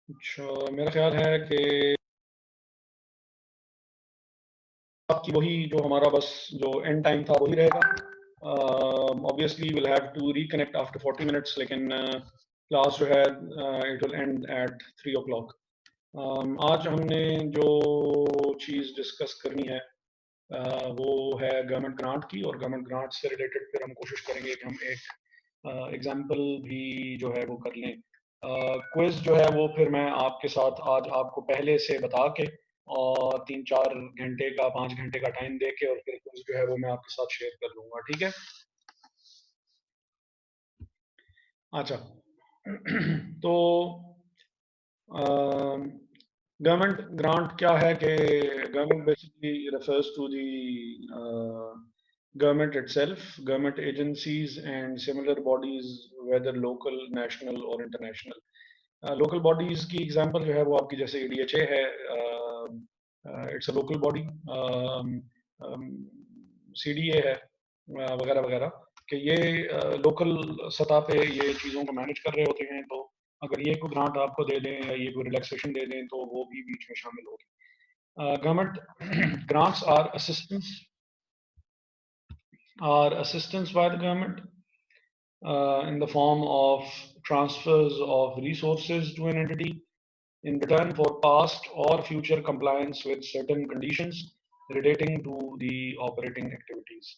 अच्छा, मेरा ख्याल है कि आपकी वही जो हमारा बस जो एंड टाइम था वही रहेगा। Obviously will have to reconnect after 40 minutes, लेकिन क्लास जो है it will and eight 3 o'clock। आज हमने जो चीज़ डिस्कस करनी है वो है गवर्नमेंट ग्रांट की, और गवर्नमेंट ग्रांट से रिलेटेड फिर हम कोशिश करेंगे कि हम एक एग्जाम्पल भी जो है वो कर लें। क्विज जो है वो फिर मैं आपके साथ आज आपको पहले से बता के और 3-4 घंटे का 5 घंटे का टाइम दे के और फिर क्विज जो है वो मैं आपके साथ शेयर कर लूंगा, ठीक है। अच्छा तो गवर्नमेंट ग्रांट क्या है कि government basically refers to the government itself, government agencies and similar bodies, whether local, national or international। Local bodies की एग्जांपल जो है वो आपकी जैसे EDHA है, it's a local body. CDA है, वगैरह वगैरह, कि ये लोकल सतह पे ये चीज़ों को मैनेज कर रहे होते हैं। तो अगर ये कोई ग्रांट आपको दे दें या ये कोई रिलैक्सेशन दे दें तो वो भी बीच में शामिल होगी। Government grants are assistance by the government in the form of transfers of resources to an entity in return for past or future compliance with certain conditions relating to the operating activities।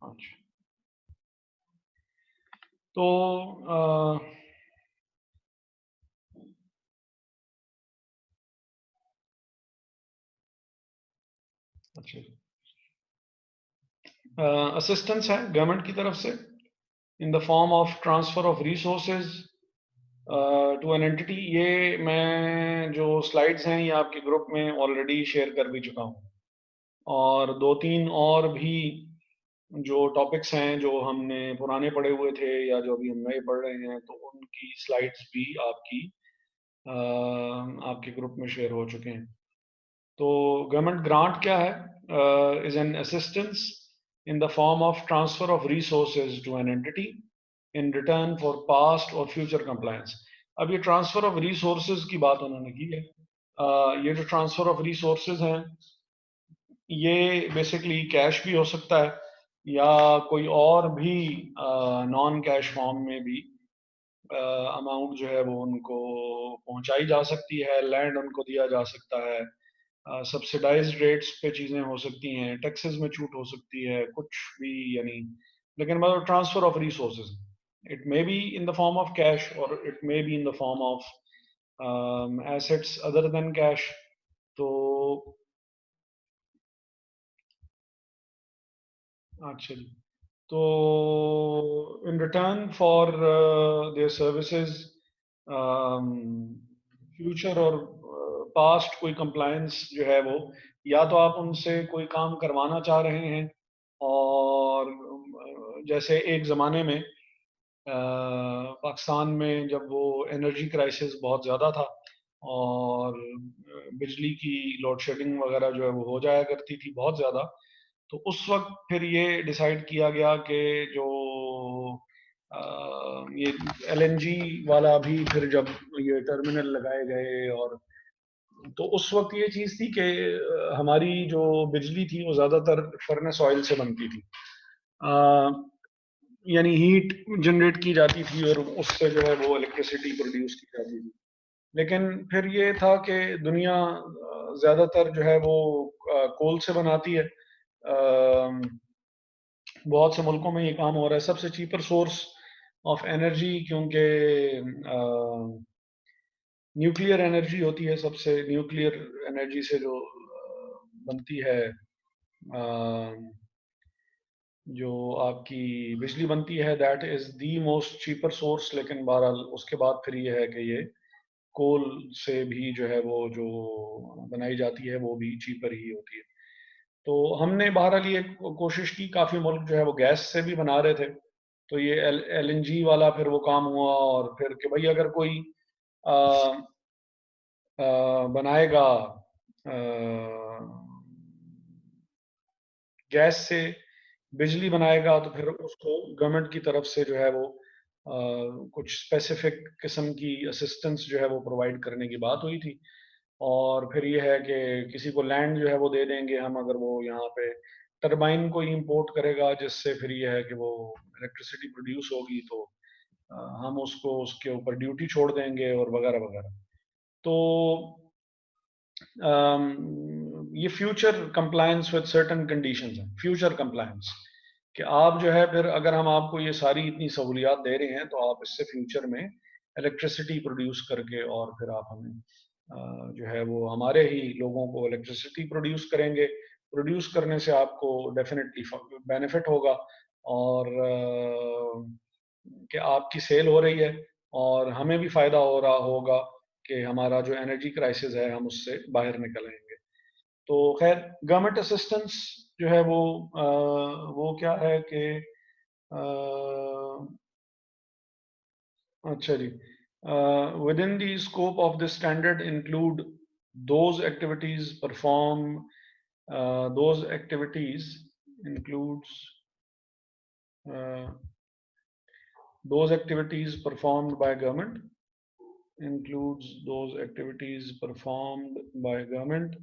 अच्छा, तो assistance है government की तरफ से in the form of transfer of resources to an entity. ये मैं जो slides हैं ये आपके ग्रुप में ऑलरेडी शेयर कर भी चुका हूँ, और 2-3 और भी जो टॉपिक्स हैं जो हमने पुराने पढ़े हुए थे या जो अभी हम नए पढ़ रहे हैं, तो उनकी स्लाइड्स भी आपके ग्रुप में शेयर हो चुके हैं। तो गवर्नमेंट ग्रांट क्या है? Is an assistance in the form of transfer of resources to an entity in return for past और फ्यूचर कंप्लायंस। अब ये ट्रांसफर ऑफ रिसोर्सेज की बात उन्होंने की है। ये जो ट्रांसफर ऑफ रिसोर्सेज हैं ये बेसिकली कैश भी हो सकता है या कोई और भी नॉन कैश फॉर्म में भी अमाउंट जो है वो उनको पहुंचाई जा सकती है, लैंड उनको दिया जा सकता है, सब्सिडाइज्ड रेट्स पे चीजें हो सकती हैं, टैक्सेस में छूट हो सकती है, कुछ भी यानी, लेकिन मतलब transfer of resources it may be in the form of cash और it may be in the form of assets other than cash. तो अच्छा जी, तो in return for their services future और पास्ट कोई कंप्लायंस जो है वो, या तो आप उनसे कोई काम करवाना चाह रहे हैं, और जैसे एक ज़माने में पाकिस्तान में जब वो एनर्जी क्राइसिस बहुत ज़्यादा था और बिजली की लोड शेडिंग वगैरह जो है वो हो जाया करती थी बहुत ज़्यादा, तो उस वक्त फिर ये डिसाइड किया गया कि जो ये एलएनजी वाला भी फिर जब ये टर्मिनल लगाए गए, और तो उस वक्त ये चीज़ थी कि हमारी जो बिजली थी वो ज़्यादातर फर्नेस ऑयल से बनती थी, यानी हीट जनरेट की जाती थी और उससे जो है वो इलेक्ट्रिसिटी प्रोड्यूस की जाती थी। लेकिन फिर ये था कि दुनिया ज़्यादातर जो है वो कोल से बनाती है। बहुत से मुल्कों में ये काम हो रहा है। सबसे चीपर सोर्स ऑफ एनर्जी, क्योंकि न्यूक्लियर एनर्जी होती है, सबसे न्यूक्लियर एनर्जी से जो बनती है, जो आपकी बिजली बनती है, that is the most cheaper source. लेकिन बहरहाल उसके बाद फिर ये है कि ये कोल से भी जो है वो जो बनाई जाती है वो भी चीपर ही होती है। तो हमने बहरहाल ये कोशिश की, काफ़ी मुल्क जो है वो गैस से भी बना रहे थे, तो ये एलएनजी वाला फिर वो काम हुआ, और फिर कि भाई अगर कोई आ, बनाएगा गैस से बिजली बनाएगा, तो फिर उसको गवर्नमेंट की तरफ से जो है वो कुछ स्पेसिफिक किस्म की असिस्टेंस जो है वो प्रोवाइड करने की बात हुई थी। और फिर ये है कि किसी को लैंड जो है वो दे देंगे हम, अगर वो यहाँ पे टरबाइन को इंपोर्ट करेगा, जिससे फिर ये है कि वो इलेक्ट्रिसिटी प्रोड्यूस होगी, तो हम उसको उसके ऊपर ड्यूटी छोड़ देंगे और वगैरह वगैरह। तो ये future compliance with certain conditions है, फ्यूचर कंप्लायंस, कि आप जो है फिर अगर हम आपको ये सारी इतनी सहूलियात दे रहे हैं, तो आप इससे फ्यूचर में इलेक्ट्रिसिटी प्रोड्यूस करके और फिर आप हमें जो है वो हमारे ही लोगों को इलेक्ट्रिसिटी प्रोड्यूस करेंगे। प्रोड्यूस करने से आपको डेफिनेटली बेनिफिट होगा, और कि आपकी सेल हो रही है और हमें भी फायदा हो रहा होगा कि हमारा जो एनर्जी क्राइसिस है हम उससे बाहर निकल आएंगे। तो खैर, गवर्नमेंट असिस्टेंस जो है वो क्या है कि अच्छा जी, within the scope of this standard include those activities perform those activities includes uh, those activities performed by government includes those activities performed by government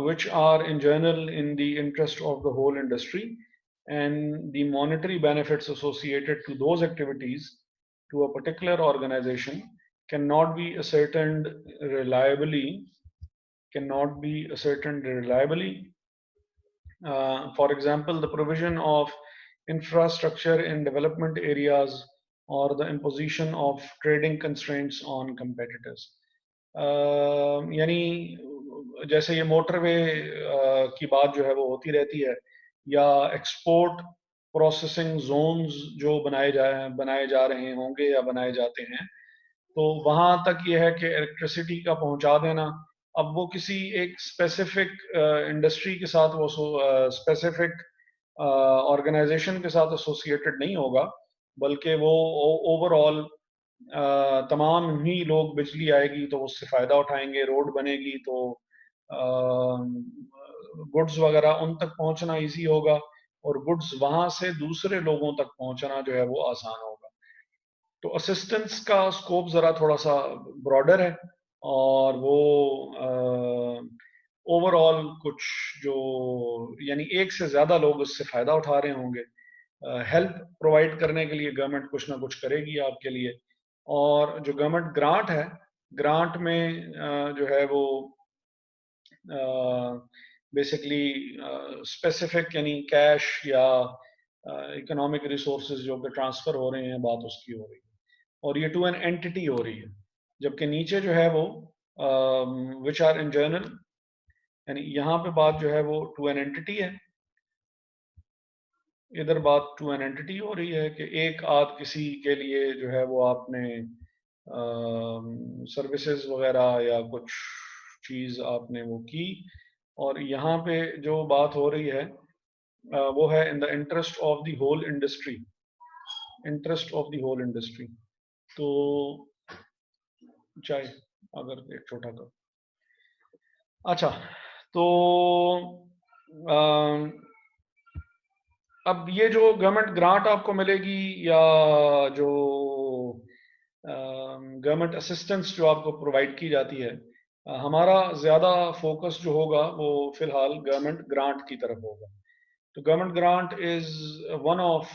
which are in general in the interest of the whole industry, and the monetary benefits associated to those activities to a particular organization cannot be ascertained reliably cannot be ascertained reliably. For example, the provision of infrastructure in development areas or the imposition of trading constraints on competitors. यानी जैसे ये motorway की बात जो है वो होती रहती है, या एक्सपोर्ट प्रोसेसिंग जोन्स जो बनाए जा रहे होंगे या बनाए जाते हैं, तो वहां तक ये है कि इलेक्ट्रिसिटी का पहुंचा देना। अब वो किसी एक स्पेसिफिक इंडस्ट्री के साथ, वो स्पेसिफिक ऑर्गेनाइजेशन के साथ एसोसिएटेड नहीं होगा, बल्कि वो ओवरऑल तमाम ही लोग, बिजली आएगी तो उससे फायदा उठाएंगे, रोड बनेगी तो गुड्स वगैरह उन तक पहुंचना इजी होगा, और गुड्स वहां से दूसरे लोगों तक पहुंचना जो है वो आसान होगा। तो असिस्टेंस का स्कोप जरा थोड़ा सा ब्रॉडर है, और वो ओवरऑल कुछ जो, यानी एक से ज्यादा लोग उससे फायदा उठा रहे होंगे। हेल्प प्रोवाइड करने के लिए गवर्नमेंट कुछ ना कुछ करेगी आपके लिए। और जो गवर्नमेंट ग्रांट है, ग्रांट में जो है वो बेसिकली स्पेसिफिक, यानी कैश या इकोनॉमिक रिसोर्सेज जो कि ट्रांसफर हो रहे हैं, बात उसकी हो रही है, और ये टू एन एंटिटी हो रही है। जबकि नीचे जो है वो विच आर इन जर्नल, यानी यहाँ पे बात जो है वो टू एन एंटिटी है, इधर बात टू एन एंटिटी हो रही है कि एक आध किसी के लिए जो है वो आपने सर्विसेज वगैरह या कुछ चीज आपने वो की। और यहाँ पे जो बात हो रही है वो है in the interest of the whole industry, interest of the whole industry. तो चाहे अगर एक छोटा कप, अच्छा, तो अब ये जो गवर्नमेंट ग्रांट आपको मिलेगी, या जो गवर्नमेंट असिस्टेंस जो आपको प्रोवाइड की जाती है, हमारा ज़्यादा फोकस जो होगा वो फिलहाल गवर्नमेंट ग्रांट की तरफ होगा। तो government grant is one of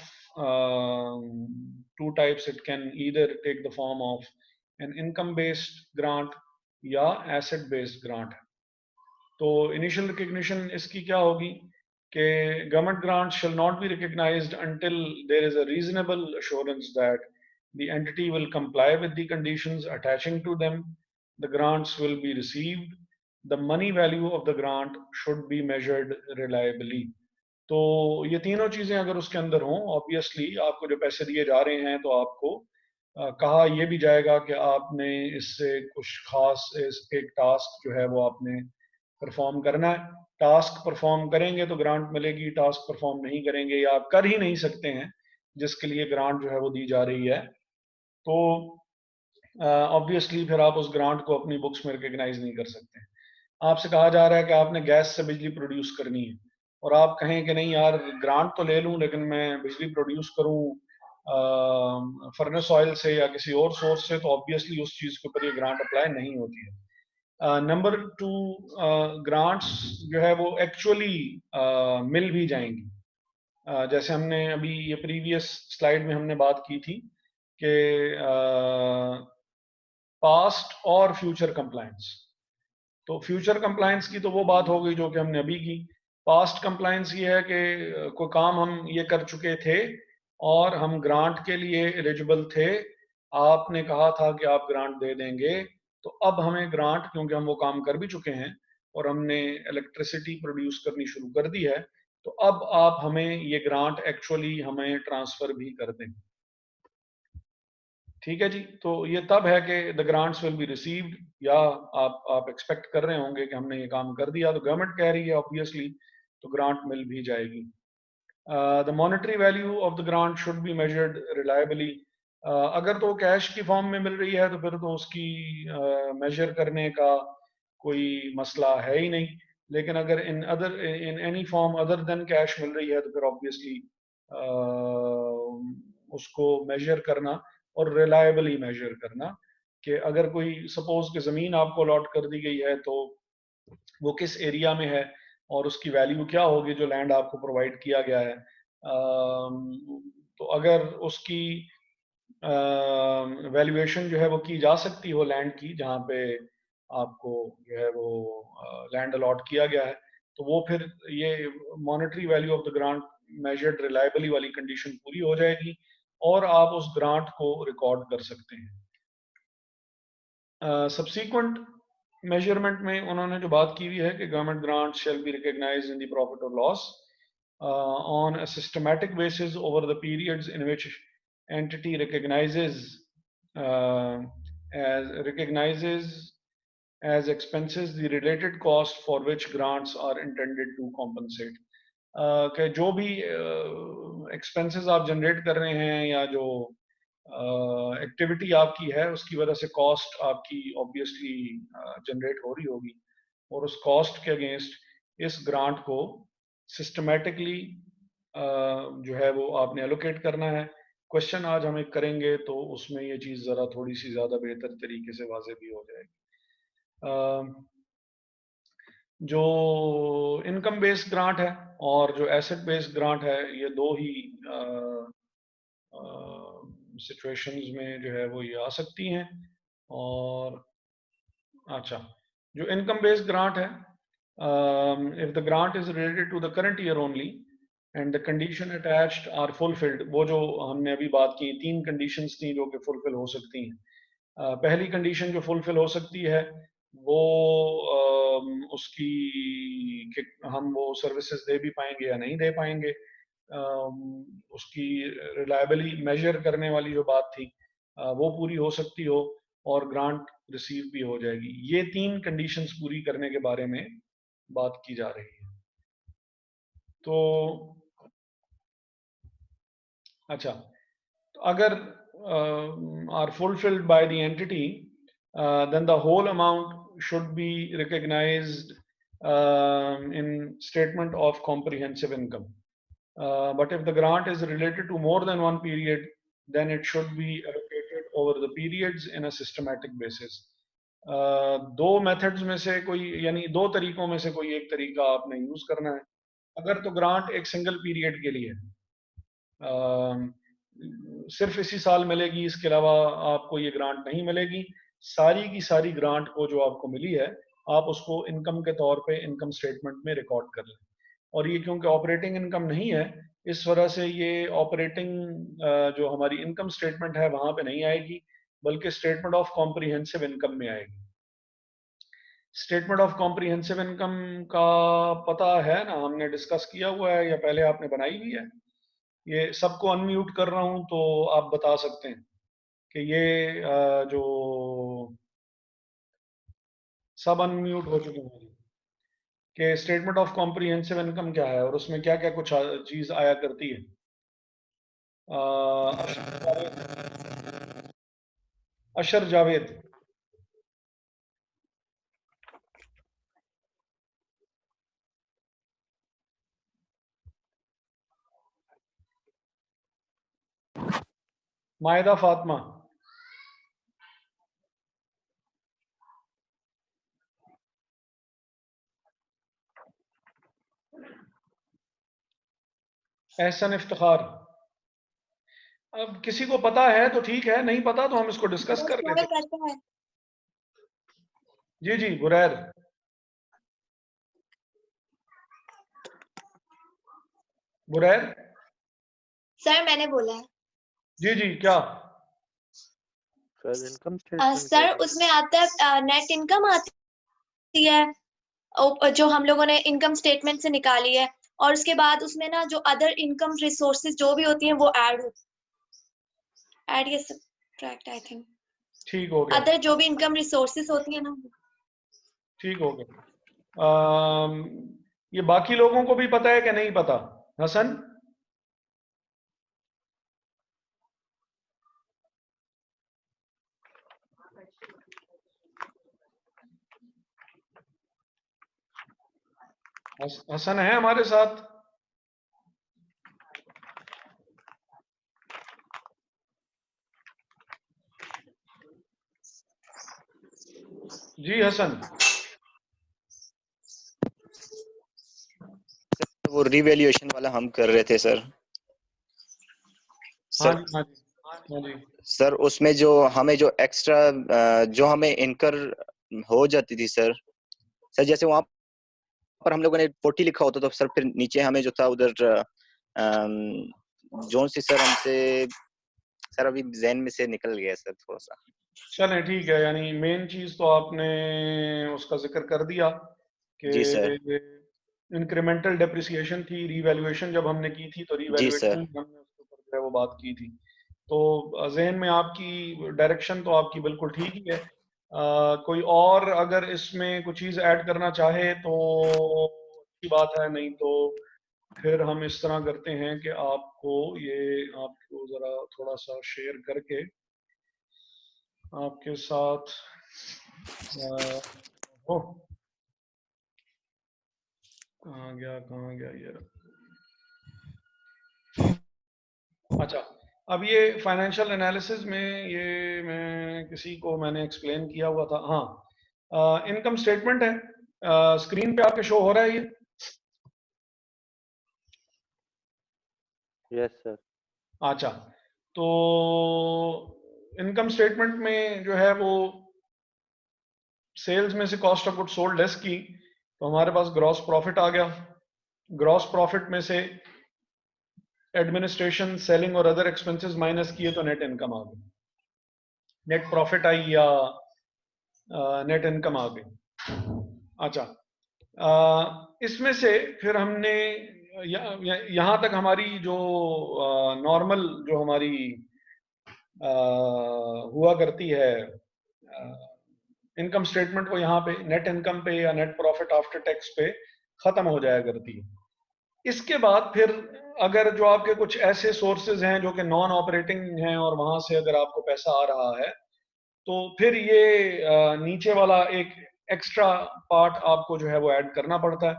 two types. It can either take the form of an income based grant या एसेट बेस्ड ग्रांट। तो इनिशियल रिकग्निशन इसकी क्या होगी कि government grants shall not be recognized until there is a reasonable assurance that the entity will comply with the conditions attaching to them. The grants will be received. The money value of the grant should be measured reliably. तो ये तीनों चीजें अगर उसके अंदर हों, obviously आपको जो पैसे दिए जा रहे हैं, तो आपको कहा यह भी जाएगा कि आपने इससे कुछ खास एक टास्क जो है वो आपने परफॉर्म करना है। टास्क परफॉर्म करेंगे तो ग्रांट मिलेगी, टास्क परफॉर्म नहीं करेंगे या आप कर ही नहीं सकते हैं जिसके लिए ग्रांट जो है वो दी जा रही है, तो ऑब्वियसली फिर आप उस ग्रांट को अपनी बुक्स में रिकग्नाइज नहीं कर सकते। आपसे कहा जा रहा है कि आपने गैस से बिजली प्रोड्यूस करनी है, और आप कहें कि नहीं यार, ग्रांट तो ले लूं लेकिन मैं बिजली प्रोड्यूस करूं फर्नेस ऑयल से या किसी और सोर्स से, तो ऑब्वियसली उस चीज के ऊपर ये ग्रांट अप्लाई नहीं होती है। नंबर टू, ग्रांट्स जो है वो एक्चुअली मिल भी जाएंगी। जैसे हमने अभी ये प्रीवियस स्लाइड में हमने बात की थी कि पास्ट और फ्यूचर कंप्लायंस। तो फ्यूचर कंप्लायंस की तो वो बात हो गई जो कि हमने अभी की। पास्ट कंप्लायंस ये है कि कोई काम हम ये कर चुके थे और हम ग्रांट के लिए एलिजिबल थे, आपने कहा था कि आप ग्रांट दे देंगे, तो अब हमें ग्रांट, क्योंकि हम वो काम कर भी चुके हैं और हमने इलेक्ट्रिसिटी प्रोड्यूस करनी शुरू कर दी है, तो अब आप हमें ये ग्रांट एक्चुअली हमें ट्रांसफर भी कर दें। ठीक है जी, तो ये तब है कि the grants will be received, या आप एक्सपेक्ट कर रहे होंगे कि हमने ये काम कर दिया, तो गवर्नमेंट कह रही है ऑब्वियसली, तो ग्रांट मिल भी जाएगी। The monetary value of the grant should be measured reliably. अगर तो कैश की फॉर्म में मिल रही है तो फिर तो उसकी मेजर करने का कोई मसला है ही नहीं, लेकिन अगर in any form other than cash मिल रही है तो फिर ऑब्वियसली उसको मेजर करना और रिलायबली मेजर करना, कि अगर कोई सपोज कि ज़मीन आपको अलॉट कर दी गई है, तो वो किस एरिया में है और उसकी वैल्यू क्या होगी जो लैंड आपको प्रोवाइड किया गया है। तो अगर उसकी वैल्यूएशन जो है वो की जा सकती हो लैंड की, जहाँ पे आपको जो है वो लैंड अलॉट किया गया है, तो वो फिर ये monetary value of the grant measured reliably वाली कंडीशन पूरी हो जाएगी और आप उस ग्रांट को रिकॉर्ड कर सकते हैं। सब्सीक्वेंट मेजरमेंट में उन्होंने जो बात की हुई है कि government grant shall be recognized in the profit और loss, on a systematic basis over the periods in which entity recognizes as expenses the related cost for which grants are intended to compensate. कि जो भी expenses आप generate कर रहे हैं या जो एक्टिविटी आपकी है उसकी वजह से कॉस्ट आपकी ऑब्वियसली जनरेट हो रही होगी और उस कॉस्ट के अगेंस्ट इस ग्रांट को सिस्टमेटिकली जो है वो आपने एलोकेट करना है। क्वेश्चन आज हम एक करेंगे तो उसमें ये चीज़ ज़रा थोड़ी सी ज़्यादा बेहतर तरीके से वाज़ेह भी हो जाएगी। जो इनकम बेस्ड ग्रांट है और जो एसेट बेस्ड ग्रांट है ये दो ही सिचुएशंस में जो है वो ये आ सकती हैं। और अच्छा, जो इनकम बेस्ड ग्रांट है, if the grant is related to the current year only and the condition attached are fulfilled, वो जो हमने अभी बात की 3 कंडीशंस थी जो कि फुलफिल हो सकती हैं। पहली कंडीशन जो फुलफिल हो सकती है वो उसकी कि हम वो सर्विसेज दे भी पाएंगे या नहीं दे पाएंगे, उसकी रिलायबली मेजर करने वाली जो बात थी वो पूरी हो सकती हो और ग्रांट रिसीव भी हो जाएगी। ये 3 कंडीशंस पूरी करने के बारे में बात की जा रही है। तो अच्छा, तो अगर are fulfilled by the entity then the whole amount should be recognized in statement of comprehensive income. But if the grant is related to more than one period, then it should be allocated over the periods in a systematic basis. दो methods में से कोई यानी दो तरीकों में से कोई एक तरीका आपने यूज करना है। अगर तो ग्रांट एक सिंगल पीरियड के लिए सिर्फ इसी साल मिलेगी, इसके अलावा आपको ये ग्रांट नहीं मिलेगी, सारी की सारी ग्रांट को जो आपको मिली है आप उसको इनकम के तौर पे इनकम स्टेटमेंट में रिकॉर्ड कर लें। और ये क्योंकि ऑपरेटिंग इनकम नहीं है इस वजह से ये ऑपरेटिंग जो हमारी इनकम स्टेटमेंट है वहां पे नहीं आएगी बल्कि स्टेटमेंट ऑफ कॉम्प्रिहेंसिव इनकम में आएगी। स्टेटमेंट ऑफ कॉम्प्रिहेंसिव इनकम का पता है ना, हमने डिस्कस किया हुआ है या पहले आपने बनाई हुई है? ये सबको अनम्यूट कर रहा हूं तो आप बता सकते हैं कि ये जो सब अनम्यूट हो चुके हैं कि स्टेटमेंट ऑफ कॉम्प्रिहेंसिव इनकम क्या है और उसमें क्या क्या कुछ चीज आया करती है। अशर जावेद, मायदा फातिमा, एहसन इफ्तिखार। अब किसी को पता है तो ठीक है, नहीं पता तो हम इसको डिस्कस कर लेते हैं। जी जी बुरैर, बुरैर सर मैंने बोला है। जी जी क्या सर इनकम स्टेटमेंट सर उसमें आता है नेट इनकम आती है जो हम लोगों ने इनकम स्टेटमेंट से निकाली है और उसके बाद उसमें ना जो अदर इनकम रिसोर्सेज जो भी होती हैं वो ऐड या सब्ट्रैक्ट आई थिंक ठीक हो गया, अदर जो भी इनकम रिसोर्सेज होती है ना। ठीक हो गया। ये बाकी लोगों को भी पता है कि नहीं पता? हसन, हसन है हमारे साथ? जी हसन, वो रिवैल्यूएशन वाला हम कर रहे थे सर। हाँ जी हाँ जी हाँ जी सर उसमें जो हमें जो एक्स्ट्रा जो हमें इनकर हो जाती थी सर जैसे वहां पर हम लोगों ने 40 लिखा होता तो सर फिर नीचे हमें जो था उधर जोन सी सर हमसे सर अभी जहन में से निकल गया सर थोड़ा सा। चलें ठीक है, यानी मेन चीज तो आपने उसका जिक्र कर दिया कि जी सर। इंक्रीमेंटल डेप्रिसिएशन थी, रीवैल्यूएशन जब हमने की थी तो जी रीवैल्यूएशन सर। हमने उसके ऊपर जो है वो बात की थी। तो जहन में आपकी डायरेक्शन तो आपकी बिल्कुल ठीक ही है। कोई और अगर इसमें कुछ चीज़ ऐड करना चाहे तो अच्छी बात है, नहीं तो फिर हम इस तरह करते हैं कि आपको ये आपको ज़रा थोड़ा सा शेयर करके आपके साथ ओ कहाँ गया ये। अच्छा, अब ये फाइनेंशियल एनालिसिस में ये मैं किसी को मैंने एक्सप्लेन किया हुआ था। हाँ, इनकम स्टेटमेंट है, स्क्रीन पे आपके शो हो रहा है ये? Yes sir. अच्छा, तो इनकम स्टेटमेंट में जो है वो सेल्स में से cost of good sold less की, तो हमारे पास ग्रॉस प्रॉफिट आ गया। ग्रॉस प्रॉफिट में से एडमिनिस्ट्रेशन, सेलिंग और अदर एक्सपेंसेस माइनस किए तो नेट इनकम आ गई, नेट प्रॉफिट आई या नेट इनकम आ गई। अच्छा, इसमें से फिर हमने यहाँ तक हमारी जो नॉर्मल जो हमारी हुआ करती है इनकम स्टेटमेंट, को यहाँ पे नेट इनकम पे या नेट प्रॉफिट आफ्टर टैक्स पे खत्म हो जाया करती है। इसके बाद फिर अगर जो आपके कुछ ऐसे सोर्सेज हैं जो कि नॉन ऑपरेटिंग हैं और वहां से अगर आपको पैसा आ रहा है, तो फिर ये नीचे वाला एक एक्स्ट्रा पार्ट आपको जो है वो ऐड करना पड़ता है,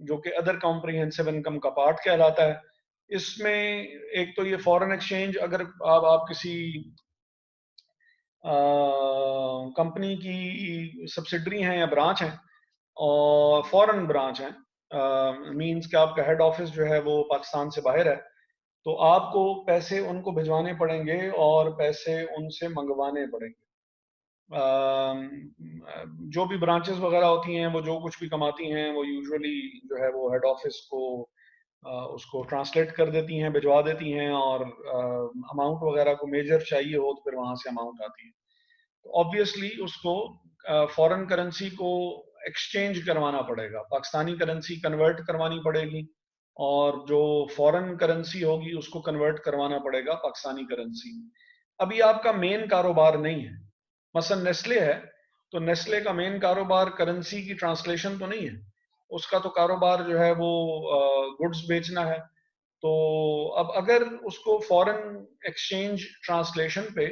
जो कि अदर कॉम्प्रिहेंसिव इनकम का पार्ट कहलाता है। इसमें एक तो ये फॉरेन एक्सचेंज, अगर आप किसी कंपनी की सब्सिडरी हैं या ब्रांच हैं और फॉरेन ब्रांच हैं, मींस कि आपका हेड ऑफिस जो है वो पाकिस्तान से बाहर है, तो आपको पैसे उनको भिजवाने पड़ेंगे और पैसे उनसे मंगवाने पड़ेंगे। जो भी ब्रांचेस वगैरह होती हैं वो जो कुछ भी कमाती हैं वो यूजुअली जो है वो हेड ऑफिस को उसको ट्रांसलेट कर देती हैं, भिजवा देती हैं, और अमाउंट वगैरह को मेजर चाहिए हो तो फिर वहां से अमाउंट आती है। तो ऑब्वियसली उसको फॉरेन करेंसी को एक्सचेंज करवाना पड़ेगा, पाकिस्तानी करेंसी कन्वर्ट करवानी पड़ेगी, और जो फॉरेन करेंसी होगी उसको कन्वर्ट करवाना पड़ेगा पाकिस्तानी करेंसी में। अभी आपका मेन कारोबार नहीं है, मसलन नेस्ले है, तो नेस्ले का मेन कारोबार करेंसी की ट्रांसलेशन तो नहीं है, उसका तो कारोबार जो है वो गुड्स बेचना है। तो अब अगर उसको फॉरेन एक्सचेंज ट्रांसलेशन पे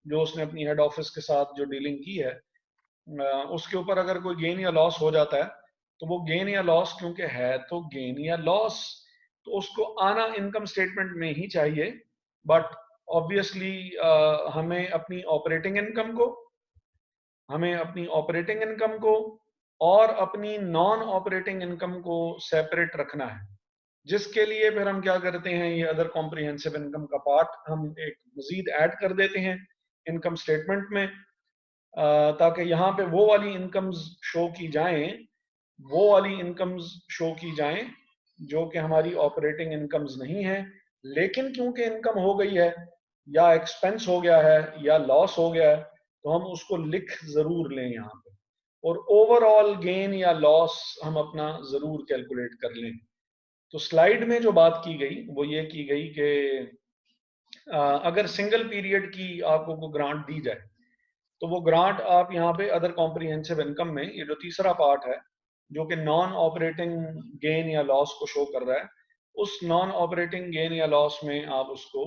जो उसने अपनी हेड ऑफिस के साथ जो डीलिंग की है उसके ऊपर अगर कोई गेन या लॉस हो जाता है, तो वो गेन या लॉस क्योंकि है तो गेन या लॉस तो उसको आना इनकम स्टेटमेंट में ही चाहिए। बट ऑब्वियसली हमें अपनी ऑपरेटिंग इनकम को और अपनी नॉन ऑपरेटिंग इनकम को सेपरेट रखना है, जिसके लिए फिर हम क्या करते हैं, ये अदर कॉम्प्रिहेंसिव इनकम का पार्ट हम एक मजीद ऐड कर देते हैं इनकम स्टेटमेंट में, ताकि यहाँ पे वो वाली इनकम्स शो की जाएं जो कि हमारी ऑपरेटिंग इनकम्स नहीं है, लेकिन क्योंकि इनकम हो गई है या एक्सपेंस हो गया है या लॉस हो गया है तो हम उसको लिख जरूर लें यहाँ पे, और ओवरऑल गेन या लॉस हम अपना जरूर कैलकुलेट कर लें। तो स्लाइड में जो बात की गई वो ये की गई कि अगर सिंगल पीरियड की आपको कोई ग्रांट दी जाए तो वो ग्रांट आप यहाँ पे अदर कॉम्प्रिहेंसिव इनकम में, ये जो तीसरा पार्ट है जो कि नॉन ऑपरेटिंग गेन या लॉस को शो कर रहा है, उस नॉन ऑपरेटिंग गेन या लॉस में आप उसको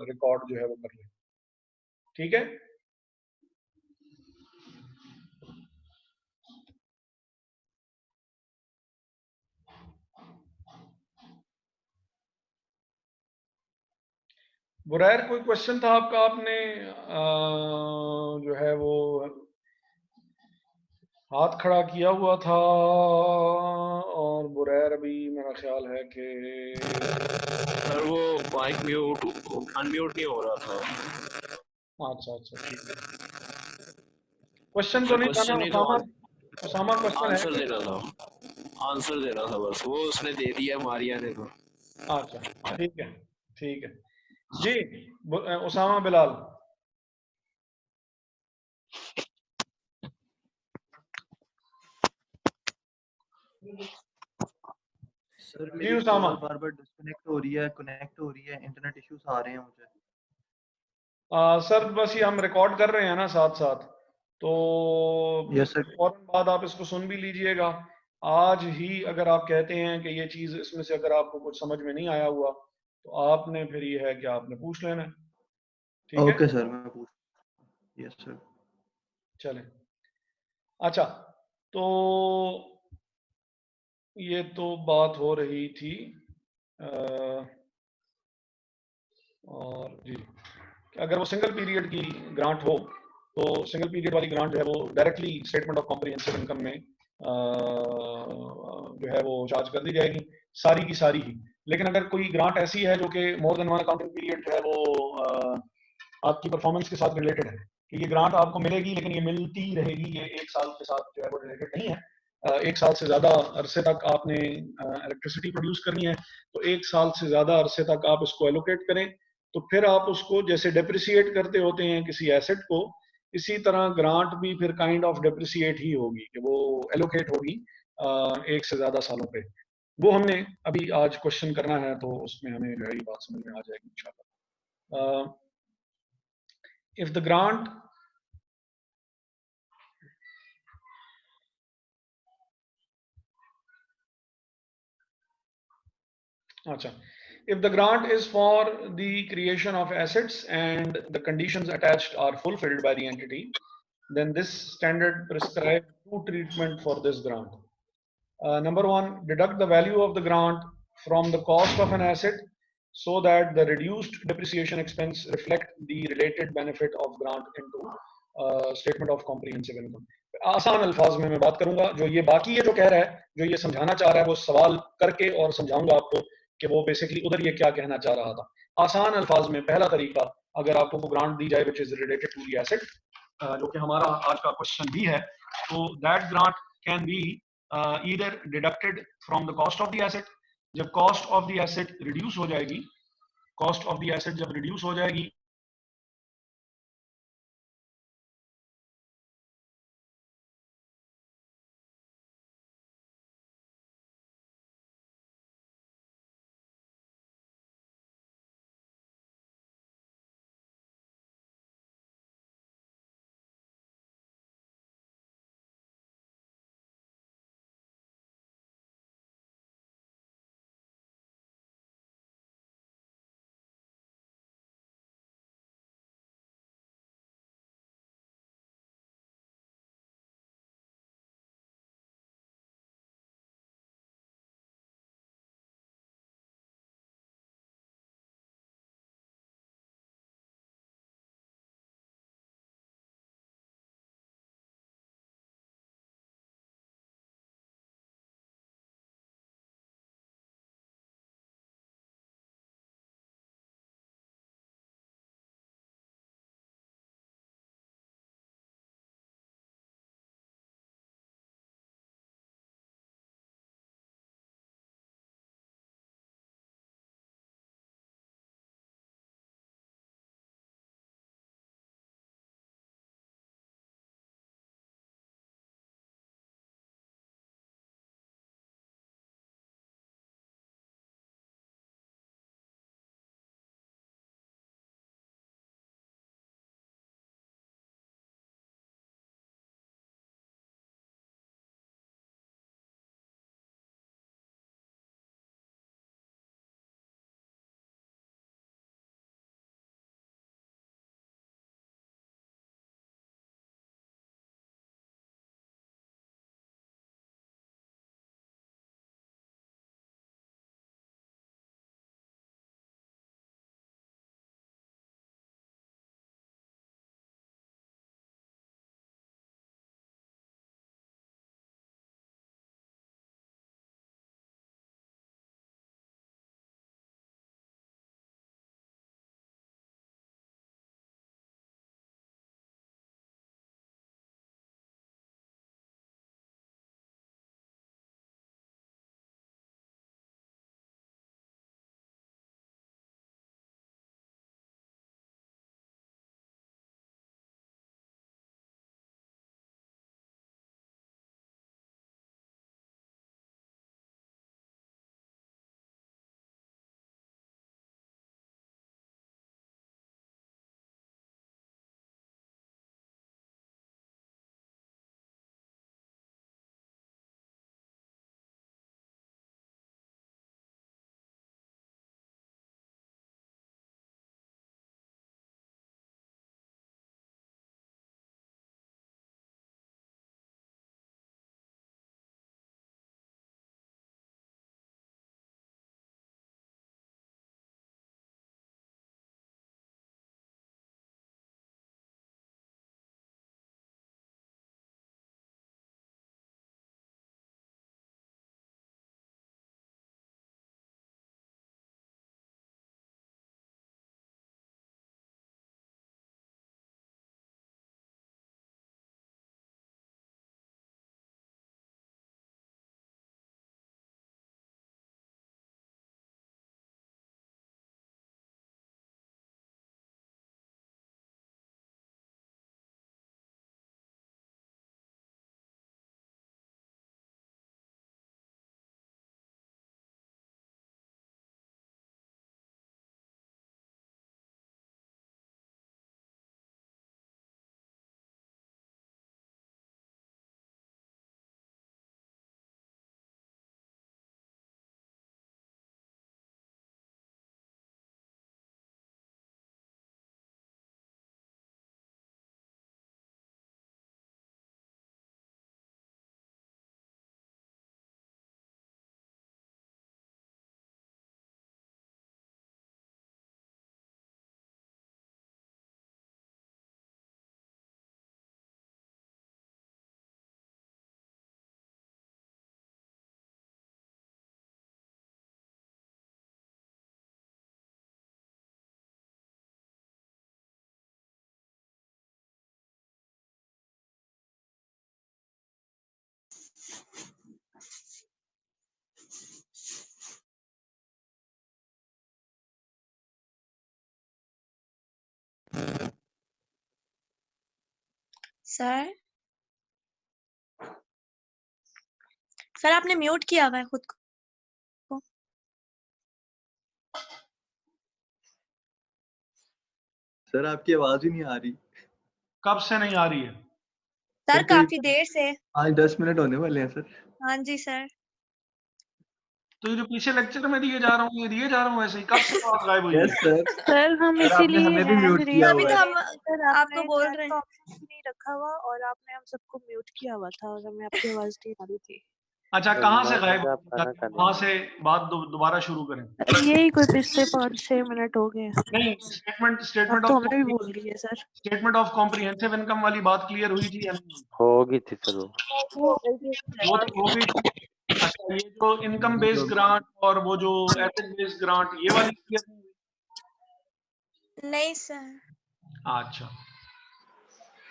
रिकॉर्ड जो है वो कर लें। ठीक है, बुरैर कोई क्वेश्चन था आपका? आपने जो है वो हाथ खड़ा किया हुआ था, और बुरैर अभी मेरा ख्याल है कि सर वो माइक म्यूट अनम्यूट नहीं हो रहा था। अच्छा ठीक है, क्वेश्चन तो नहीं था ना उसामा? उसामा क्वेश्चन है आंसर कि? दे रहा था, आंसर दे रहा था बस, वो उसने दे दिया मारिया ने तो। अच्छा ठीक है जी। उसामा बिलाल। सर जी मेरी उसामा। कॉल बार बार डिस्कनेक्ट हो रही है, कनेक्ट हो रही है, इंटरनेट इश्यूज आ रहे हैं मुझे। सर बस ये हम रिकॉर्ड कर रहे हैं ना साथ साथ, तो यस सर। फौरन बाद आप इसको सुन भी लीजिएगा। आज ही अगर आप कहते हैं कि ये चीज़ इसमें से अगर आपको कुछ समझ में नहीं आया हुआ तो आपने फिर ये है कि आपने पूछ लेना है, ठीक है? ओके सर, मैं पूछ। Yes sir. चलें। अच्छा, तो ये तो बात हो रही थी अ, और जी अगर वो सिंगल पीरियड की ग्रांट हो तो सिंगल पीरियड वाली ग्रांट जो है वो directly statement of comprehensive income में जो है वो चार्ज कर दी जाएगी सारी की सारी ही। लेकिन अगर कोई ग्रांट ऐसी है जो कि more than one accounting period जो है वो आपकी परफॉर्मेंस के साथ रिलेटेड है कि ये ग्रांट आपको मिलेगी लेकिन ये मिलती रहेगी, ये एक साल के साथ जो है वो रिलेटेड नहीं है। एक साल से ज़्यादा अरसे तक आपने इलेक्ट्रिसिटी प्रोड्यूस करनी है तो एक साल से ज़्यादा अरसे तक आप इसको एलोकेट करें, तो फिर आप उसको जैसे डेप्रिसिएट करते होते हैं किसी एसेट को, इसी तरह ग्रांट भी फिर काइंड ऑफ डेप्रिसिएट ही होगी कि वो एलोकेट होगी एक से ज़्यादा सालों पे। वो हमने अभी आज क्वेश्चन करना है तो उसमें हमें जो है ये बात समझ में आ जाएगी इंशाल्लाह। if the grant acha if the grant is for the creation of assets and the conditions attached are fulfilled by the entity, then this standard prescribes two treatment for this grant. Number one, deduct the value of the grant from the cost of an asset so that the reduced depreciation expense reflect the related benefit of grant into statement of comprehensive income. आसान अल्फाज में मैं बात करूंगा, जो ये बाकी ये जो कह रहा है, जो ये समझाना चाह रहा है, वो सवाल करके और समझाऊंगा आपको कि वो बेसिकली उधर ये क्या कहना चाह रहा था। आसान अल्फाज में पहला तरीका, अगर आपको वो ग्रांट दी जाए which is related to the asset, जो कि हमारा आज का क्वेश्चन भी है, तो that grant can be either deducted from the cost of the asset। जब cost of the asset reduce हो जाएगी, cost of the asset जब reduce हो जाएगी सर सर आपने म्यूट किया हुआ है खुद को। सर आपकी आवाज ही नहीं आ रही। कब से नहीं आ रही है? सर तो काफी देर से। आज 10 मिनट होने वाले हैं सर। हाँ जी सर। तो ये जो पीछे लेक्चर में दिए जा रहा हूँ, ये दिए जा रहा हूँ ऐसे ही, कब से बात गायब हुई है? Yes sir. सर हम सर आपने इसीलिए हमें भी हैंड म्यूट रेज किया अभी हुआ तो है। हम सर आपको आपने बोल चैट रहे का हैं। ऑप्शन भी नहीं रखा हुआ और आपने हम सबको म्यूट किया हुआ था और हमें आपकी आवाज नहीं आ रही थी। अच्छा, कहाँ से गायब? वहां से बात दोबारा शुरू करें। यही कोई पिछले 5-6 मिनट हो गए। नहीं, स्टेटमेंट अब तो ऑफ हमें भी बोल रही है sir. Statement of comprehensive income वाली बात क्लियर हुई थी या नहीं? होगी थी सर वो। वो तो हो गई थी। अच्छा, ये जो इनकम बेस्ड ग्रांट और वो जो एसेट बेस्ड ग्रांट, ये वाली क्लियर नहीं हुई? नहीं सर। अच्छा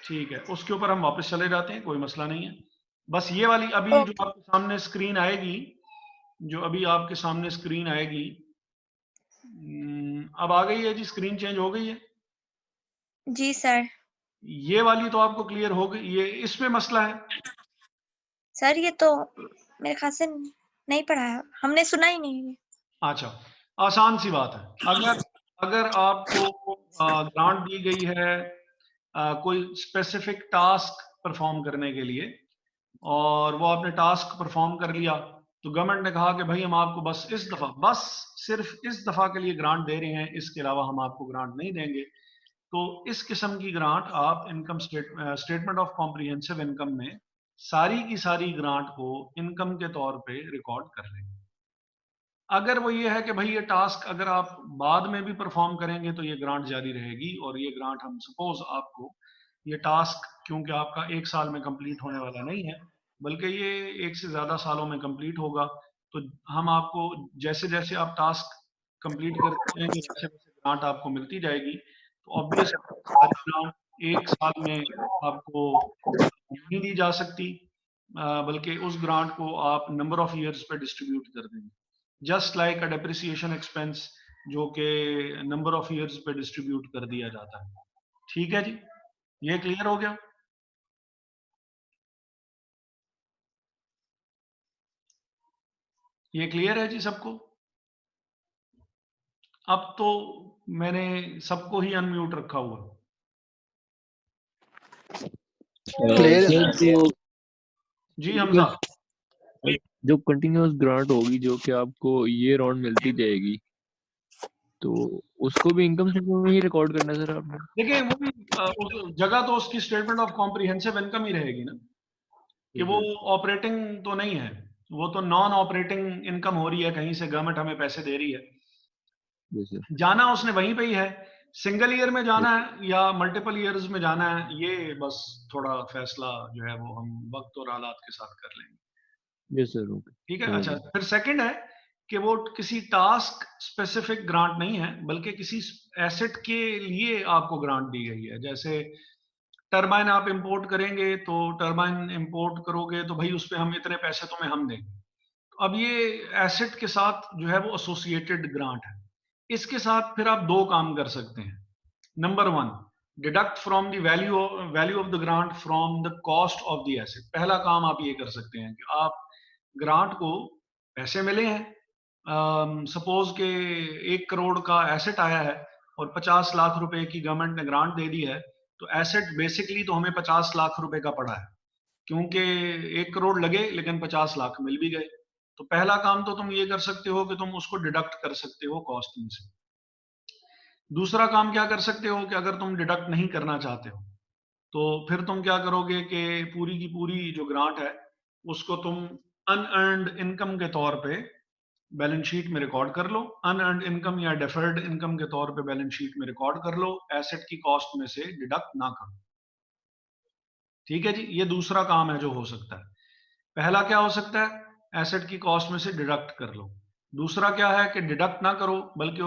ठीक है, उसके ऊपर हम वापस चले जाते हैं, कोई मसला नहीं है। बस ये वाली अभी जो ओके। आपके सामने स्क्रीन आएगी, जो अभी आपके सामने स्क्रीन आएगी, अब आ गई है जी, स्क्रीन चेंज हो गई है। जी सर। ये वाली तो आपको क्लियर हो गई, ये इसमें मसला है। सर ये तो मेरे ख्याल से नहीं पढ़ा है, हमने सुना ही नहीं। अच्छा, आसान सी बात है। अगर आपको ग्रांट दी गई है कोई स्पेसिफिक टास्क परफॉर्म करने के लिए, और वो आपने टास्क परफॉर्म कर लिया, तो गवर्नमेंट ने कहा कि भाई हम आपको बस इस दफा, बस सिर्फ इस दफा के लिए ग्रांट दे रहे हैं, इसके अलावा हम आपको ग्रांट नहीं देंगे। तो इस किस्म की ग्रांट आप income statement of comprehensive income में सारी की सारी ग्रांट को इनकम के तौर पे रिकॉर्ड कर लेंगे। अगर वो ये है कि भाई ये टास्क अगर आप बाद में भी परफॉर्म करेंगे तो ये ग्रांट जारी रहेगी, और ये ग्रांट हम सपोज आपको ये टास्क, क्योंकि आपका 1 साल में कंप्लीट होने वाला नहीं है बल्कि ये 1 से ज्यादा सालों में कंप्लीट होगा, तो हम आपको जैसे जैसे आप टास्क कंप्लीट करते जाएंगे वैसे वैसे ग्रांट आपको मिलती जाएगी। तो ऑब्वियस सारी ग्रांट 1 साल में आपको नहीं दी जा सकती, बल्कि उस ग्रांट को आप नंबर ऑफ ईयर्स पे डिस्ट्रीब्यूट कर देंगे, जस्ट लाइक अ डेप्रिसिएशन एक्सपेंस जो कि नंबर ऑफ ईयर्स पे डिस्ट्रीब्यूट कर दिया जाता है। ठीक है जी, ये क्लियर हो गया? ये क्लियर है जी सबको? अब तो मैंने सबको ही अनम्यूट रखा हुआ। जी हमजा। जो कंटिन्यूअस ग्रांट होगी जो कि आपको ईयर ऑन मिलती जाएगी, तो उसको भी इनकम स्टेटमेंट में ही रिकॉर्ड करना है सर आपने? देखिए वो भी उस जगह तो उसकी स्टेटमेंट ऑफ कॉम्प्रिहेंसिव इनकम ही रहेगी ना, कि वो ऑपरेटिंग तो नहीं है, वो तो नॉन ऑपरेटिंग इनकम हो रही है, कहीं से गवर्नमेंट हमें पैसे दे रही है। जाना उसने वहीं पे ही है, सिंगल ईयर में जाना है या मल्टीपल ईयर्स में जाना है, ये बस थोड़ा फैसला जो है वो हम वक्त और हालात के साथ कर लेंगे। Yes sir, okay. ठीक है। अच्छा, फिर सेकंड है कि वो किसी टास्क स्पेसिफिक ग्रांट नहीं है, बल्कि किसी एसेट के लिए आपको ग्रांट दी गई है। जैसे टरबाइन आप इंपोर्ट करेंगे, तो टरबाइन इंपोर्ट करोगे तो भाई उस पर हम इतने पैसे तुम्हें हम देंगे। तो अब ये एसेट के साथ जो है वो एसोसिएटेड ग्रांट है। इसके साथ फिर आप दो काम कर सकते हैं। Number 1, deduct from the value of the grant from the cost of the asset. पहला काम आप ये कर सकते हैं कि आप ग्रांट को, पैसे मिले हैं, सपोज के 1 करोड़ का एसेट आया है और 50 लाख रुपए की गवर्नमेंट ने ग्रांट दे दी है, तो एसेट बेसिकली तो हमें 50 लाख रुपए का पड़ा है, क्योंकि 1 करोड़ लगे लेकिन 50 लाख मिल भी गए। तो पहला काम तो तुम ये कर सकते हो कि तुम उसको डिडक्ट कर सकते हो कॉस्ट में से। दूसरा काम क्या कर सकते हो कि अगर तुम डिडक्ट नहीं करना चाहते हो, तो फिर तुम क्या करोगे कि पूरी की पूरी जो ग्रांट है उसको तुम अनअर्न्ड इनकम के तौर पे बैलेंस शीट में रिकॉर्ड कर लो, अनअर्न्ड इनकम या डेफर्ड इनकम के तौर पे बैलेंस शीट में रिकॉर्ड कर लो, एसेट की कॉस्ट में से डिडक्ट ना करो। ठीक है जी, ये दूसरा काम है जो हो सकता है। पहला क्या हो सकता है, एसेट की कॉस्ट में से डिडक्ट कर लो। दूसरा क्या है कि डिडक्ट ना करो बल्कि